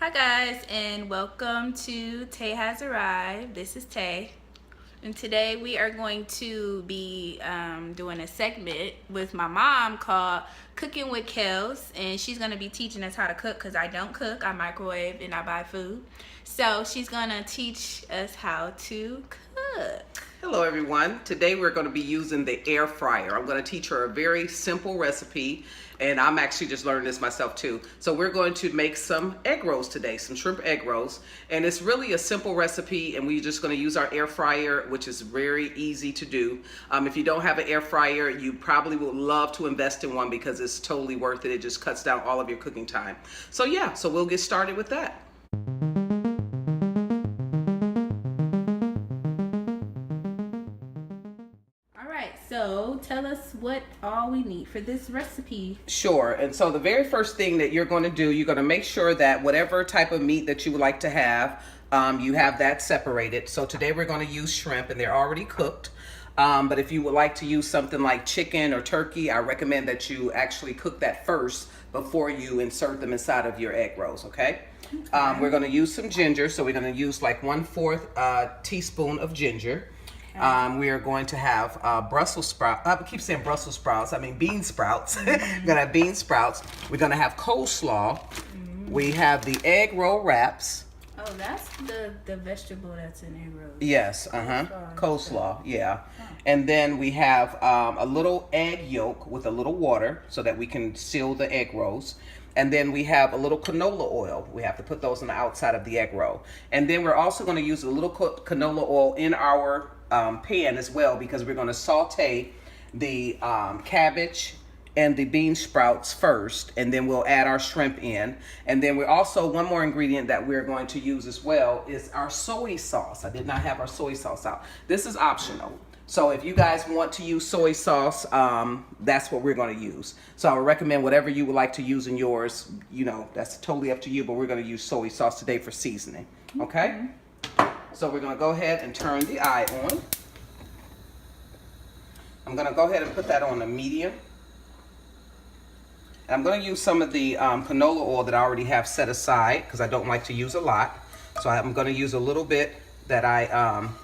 Hi guys, and welcome to Tay Has Arrived. This is Tay, and today we are going to be doing a segment with my mom called Cooking with Kelz, and she's going to be teaching us how to cook because I don't cook. I microwave and I buy food. So she's going to teach us how to cook. Hello everyone. Today we're going to be using the air fryer. I'm going to teach her a very simple recipe, and I'm actually just learning this myself too. So we're going to make some egg rolls today, some shrimp egg rolls, and it's really a simple recipe, and we're just going to use our air fryer, which is very easy to do. If you don't have an air fryer, you probably would love to invest in one because it's totally worth it. It just cuts down all of your cooking time. So yeah, so we'll get started with that. So tell us what all we need for this recipe. Sure. And so the very first thing that you're going to do, you're going to make sure that whatever type of meat that you would like to have, you have that separated. So today we're going to use shrimp, and they're already cooked. But if you would like to use something like chicken or turkey, I recommend that you actually cook that first before you insert them inside of your egg rolls, okay? We're going to use some ginger. So we're going to use like 1/4 teaspoon of ginger. We are going to have Brussels sprouts. I keep saying Brussels sprouts. I mean bean sprouts. We're going to have bean sprouts. We're going to have coleslaw. We have the egg roll wraps. Oh, that's the vegetable that's in egg rolls. Yes, coleslaw, yeah. And then we have a little egg yolk with a little water so that we can seal the egg rolls. And then we have a little canola oil. We have to put those on the outside of the egg roll. And then we're also going to use a little canola oil in our pan as well, because we're going to saute the cabbage and the bean sprouts first, and then we'll add our shrimp in. And then we're also, one more ingredient that we're going to use as well is our soy sauce. I did not have our soy sauce out. This is optional. So if you guys want to use soy sauce, that's what we're going to use. So I would recommend whatever you would like to use in yours, you know, that's totally up to you, but we're going to use soy sauce today for seasoning. Okay? So we're going to go ahead and turn the eye on. I'm going to go ahead and put that on a medium. And I'm going to use some of the canola oil that I already have set aside because I don't like to use a lot. So I'm going to use a little bit that I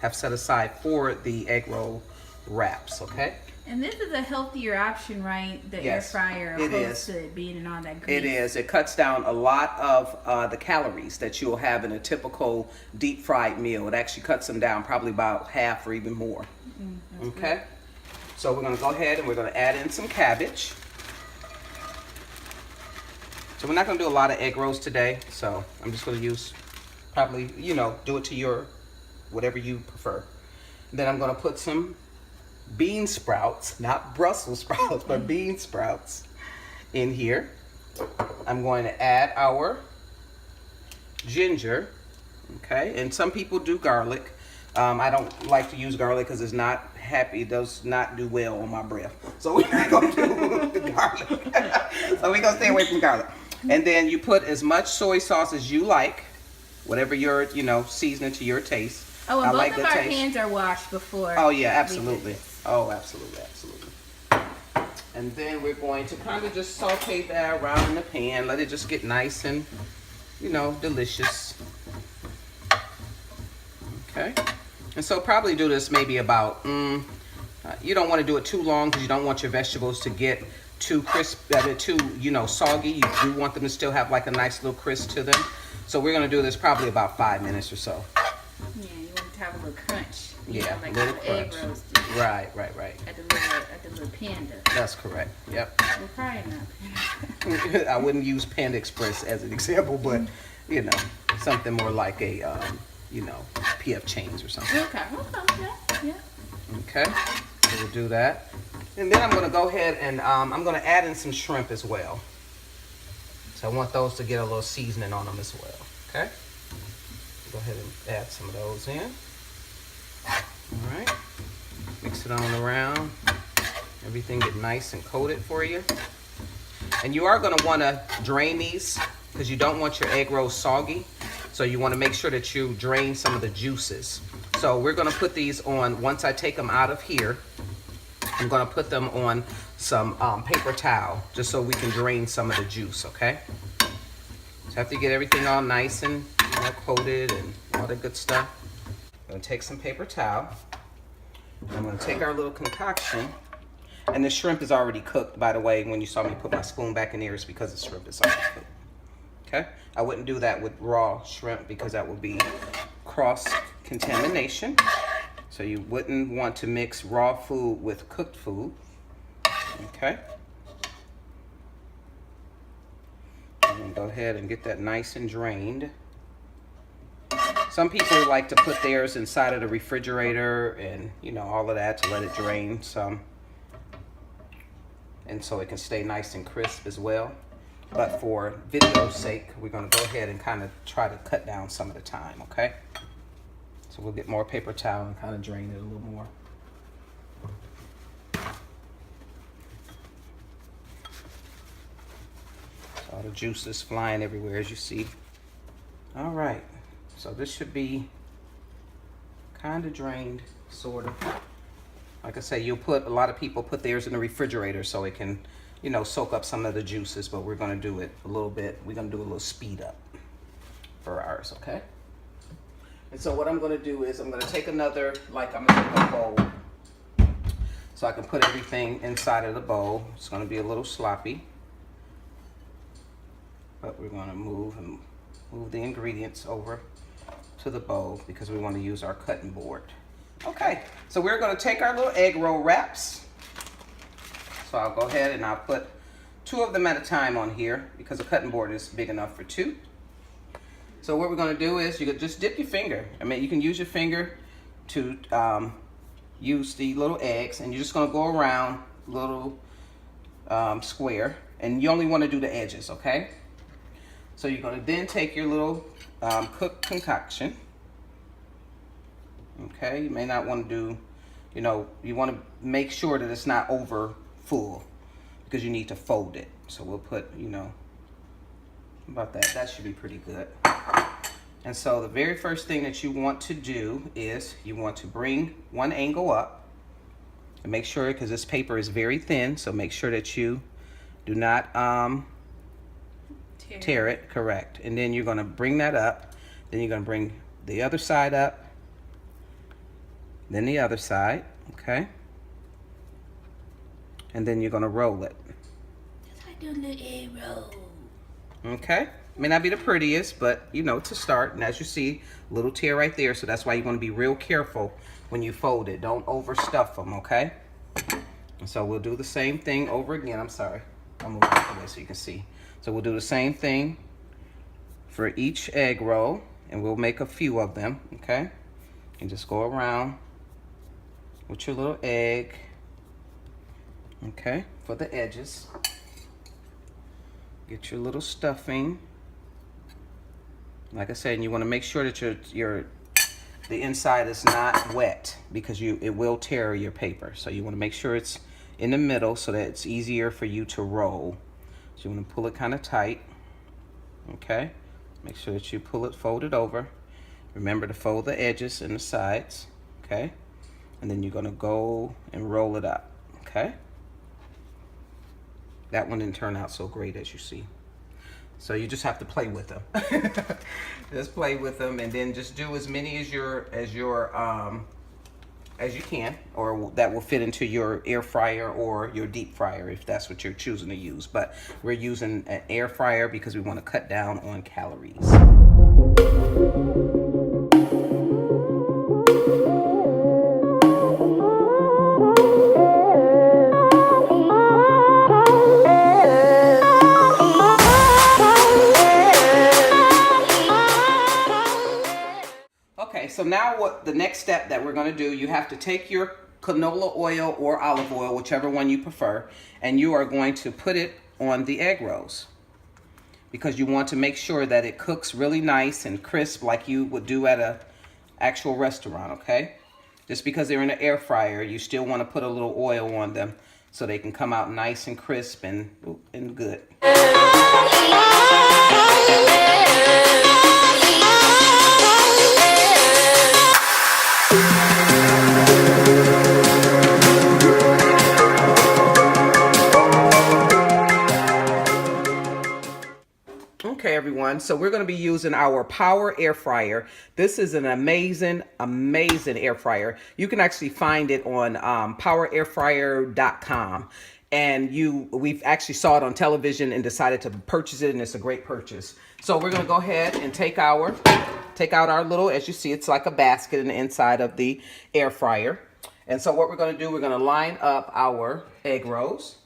have set aside for the egg roll wraps, okay? And this is a healthier option, right? The air fryer, opposed to it being in all that grease. It is. It cuts down a lot of the calories that you'll have in a typical deep fried meal. It actually cuts them down probably about half or even more. Okay? Good. So we're going to go ahead and we're going to add in some cabbage. So we're not going to do a lot of egg rolls today. So I'm just going to use probably, you know, do it to your whatever you prefer. And then I'm going to put some bean sprouts, not Brussels sprouts, but bean sprouts in here. I'm going to add our ginger, okay? And some people do garlic. I don't like to use garlic because it's not happy. It does not do well on my breath. So we're not going to do garlic. So we're going to stay away from garlic. And then you put as much soy sauce as you like, whatever your, you know, seasoning to your taste. Oh, and both of our pans are washed before. Oh yeah, absolutely. Oh, absolutely, absolutely. And then we're going to kind of just saute that around in the pan. Let it just get nice and, you know, delicious. Okay. And so probably do this maybe about, you don't want to do it too long because you don't want your vegetables to get too crisp, too, you know, soggy. You do want them to still have like a nice little crisp to them. So we're going to do this probably about 5 minutes or so. Yeah, you want to have a little crunch. Yeah, like little crunch. Egg roast. Right. At the little panda. That's correct. Yep. We're probably not. I wouldn't use Panda Express as an example, but you know, something more like a, you know, PF Chang's or something. Okay. Yeah. Okay. So we'll do that, and then I'm going to go ahead and I'm going to add in some shrimp as well. So I want those to get a little seasoning on them as well. Okay. Go ahead and add some of those in. All right. Mix it on around. Everything get nice and coated for you. And you are going to want to drain these because you don't want your egg rolls soggy. So you want to make sure that you drain some of the juices. So we're going to put these on, once I take them out of here, I'm going to put them on some paper towel just so we can drain some of the juice, okay? So after you get everything all nice and coated and all that good stuff, I'm gonna take some paper towel. I'm gonna take our little concoction, and the shrimp is already cooked, by the way. When you saw me put my spoon back in there, it's because the shrimp is already cooked. Okay, I wouldn't do that with raw shrimp because that would be cross-contamination. So you wouldn't want to mix raw food with cooked food. Okay. I'm gonna go ahead and get that nice and drained. Some people like to put theirs inside of the refrigerator and, you know, all of that to let it drain some. And so it can stay nice and crisp as well. But for video's sake, we're gonna go ahead and kind of try to cut down some of the time, okay? So we'll get more paper towel and kind of drain it a little more. All the juices flying everywhere, as you see. All right, so this should be kind of drained, sort of. Like I say, a lot of people put theirs in the refrigerator so it can, you know, soak up some of the juices, but we're gonna do it a little bit. We're gonna do a little speed up for ours, okay? And so what I'm gonna do is I'm gonna take another, like I'm gonna take a bowl so I can put everything inside of the bowl. It's gonna be a little sloppy, but we're gonna move the ingredients over to the bowl because we wanna use our cutting board. Okay, so we're gonna take our little egg roll wraps. So I'll go ahead and I'll put 2 of them at a time on here because the cutting board is big enough for 2. So what we're gonna do is you could just dip your finger. I mean, you can use your finger to use the little eggs, and you're just gonna go around little square, and you only wanna do the edges, okay? So you're gonna then take your little cooked concoction. Okay, you may not wanna do, you know, you wanna make sure that it's not over full because you need to fold it. So we'll put, you know, about that. That should be pretty good. And so the very first thing that you want to do is you want to bring one angle up and make sure, because this paper is very thin, so make sure that you do not tear it, correct. And then you're gonna bring that up, then you're gonna bring the other side up, then the other side, okay? And then you're gonna roll it. Just like doing the egg roll. Okay, may not be the prettiest, but you know, to start. And as you see, a little tear right there, so that's why you want to be real careful when you fold it. Don't overstuff them, okay? And so we'll do the same thing over again. I'm sorry, I'll move out the way so you can see. So we'll do the same thing for each egg roll, and we'll make a few of them, okay? And just go around with your little egg, okay, for the edges. Get your little stuffing. Like I said, you want to make sure that the inside is not wet because it will tear your paper. So you want to make sure it's in the middle so that it's easier for you to roll. So you want to pull it kind of tight. Okay? Make sure that you pull it folded over. Remember to fold the edges and the sides. Okay? And then you're going to go and roll it up. Okay? That one didn't turn out so great, as you see. So you just have to play with them. Just play with them, and then just do as many as you can, or that will fit into your air fryer or your deep fryer if that's what you're choosing to use. But we're using an air fryer because we want to cut down on calories. So now what the next step that we're going to do, you have to take your canola oil or olive oil, whichever one you prefer, and you are going to put it on the egg rolls because you want to make sure that it cooks really nice and crisp like you would do at a actual restaurant, okay? Just because they're in an air fryer, you still want to put a little oil on them so they can come out nice and crisp and good. Okay, everyone. everyone. So we're going to be using our Power Air Fryer. This is an amazing air fryer. You can actually find it on powerairfryer.com. And we've actually saw it on television and decided to purchase it, and it's a great purchase. So we're going to go ahead and take out our little, as you see, it's like a basket in the inside of the air fryer. And so what we're going to do, we're going to line up our egg rolls.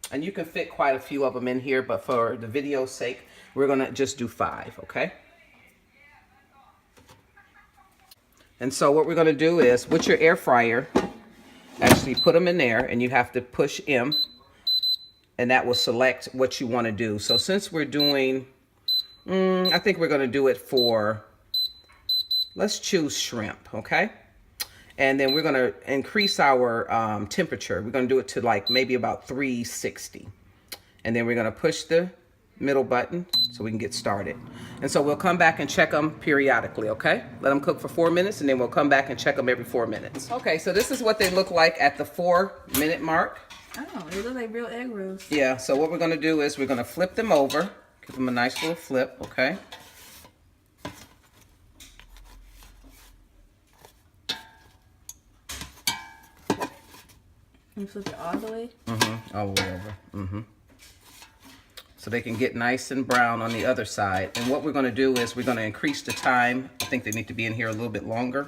And you can fit quite a few of them in here, but for the video's sake, we're going to just do 5, okay? And so what we're going to do is, with your air fryer, actually put them in there, and you have to push M, and that will select what you want to do. So since we're doing, I think we're going to do it for, let's choose shrimp, okay? And then we're going to increase our temperature. We're going to do it to like maybe about 360. And then we're going to push the middle button so we can get started. And so we'll come back and check them periodically, okay? Let them cook for 4 minutes, and then we'll come back and check them every 4 minutes. Okay, so this is what they look like at the 4-minute mark. Oh, they look like real egg rolls. Yeah, so what we're going to do is we're going to flip them over. Give them a nice little flip, okay? You flip it all the way? All the way over. So they can get nice and brown on the other side. And what we're going to do is we're going to increase the time. I think they need to be in here a little bit longer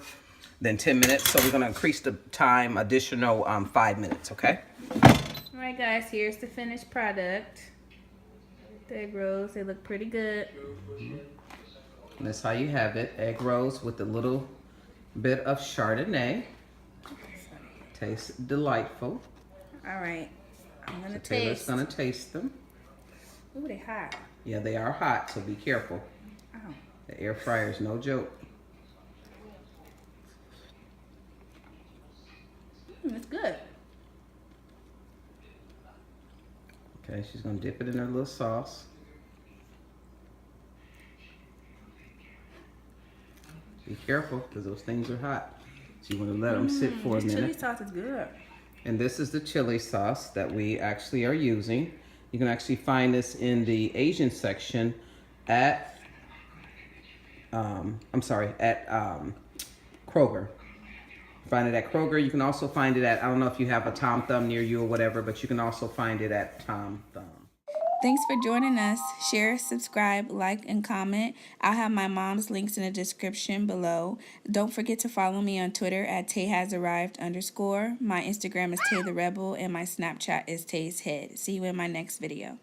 than 10 minutes. So we're going to increase the time additional 5 minutes, okay? All right, guys, here's the finished product. The egg rolls, they look pretty good. And that's how you have it. Egg rolls with a little bit of Chardonnay. Tastes delightful. All right, I'm gonna so Taylor's gonna taste them. Ooh, they hot. Yeah, they are hot, so be careful. Oh. The air fryer is no joke. It's good. Okay, she's gonna dip it in her little sauce. Be careful, because those things are hot. So you want to let them sit for a minute. Chili sauce is good. And this is the chili sauce that we actually are using. You can actually find this in the Asian section at, Kroger. Find it at Kroger. You can also find it at, I don't know if you have a Tom Thumb near you or whatever, but you can also find it at Tom Thumb. Thanks for joining us. Share, subscribe, like, and comment. I'll have my mom's links in the description below. Don't forget to follow me on Twitter at TayHasArrived_. My Instagram is Tay the Rebel, and my Snapchat is Tay's Head. See you in my next video.